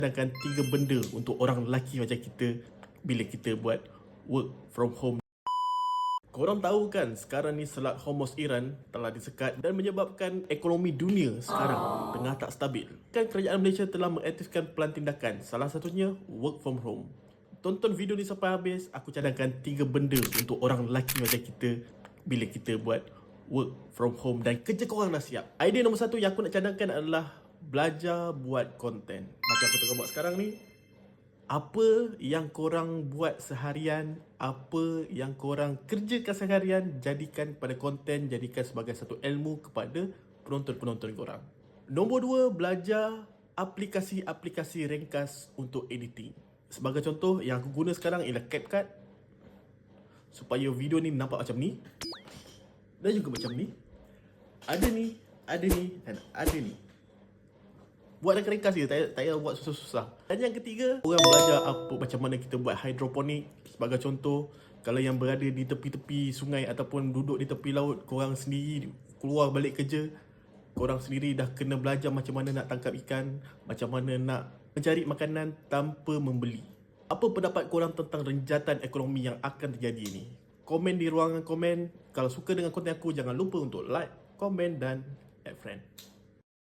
Cadangkan 3 benda untuk orang lelaki macam kita bila kita buat work from home. Korang tahu kan sekarang ni Selat Hormuz Iran telah disekat dan menyebabkan ekonomi dunia sekarang tengah tak stabil. Kan kerajaan Malaysia telah mengaktifkan pelan tindakan, salah satunya work from home. Tonton video ni sampai habis, aku cadangkan 3 benda untuk orang lelaki macam kita bila kita buat work from home dan kerja korang dah siap. Idea nombor 1 yang aku nak cadangkan adalah belajar buat konten. Macam aku tengah buat sekarang ni, apa yang korang buat seharian, apa yang korang kerjakan seharian, jadikan pada konten, jadikan sebagai satu ilmu kepada penonton-penonton korang. Nombor 2, belajar aplikasi-aplikasi ringkas untuk editing. Sebagai contoh, yang aku guna sekarang ialah CapCut, supaya video ni nampak macam ni dan juga macam ni. Ada ni, ada ni dan ada ni. Buat ringkas je, tak payah buat susah-susah. Dan yang ketiga, korang belajar apa macam mana kita buat hidroponik. Sebagai contoh, kalau yang berada di tepi-tepi sungai ataupun duduk di tepi laut, korang sendiri keluar balik kerja, korang sendiri dah kena belajar macam mana nak tangkap ikan, macam mana nak mencari makanan tanpa membeli. Apa pendapat korang tentang renjatan ekonomi yang akan terjadi ni? Komen di ruangan komen. Kalau suka dengan konten aku, jangan lupa untuk like, komen dan add friend.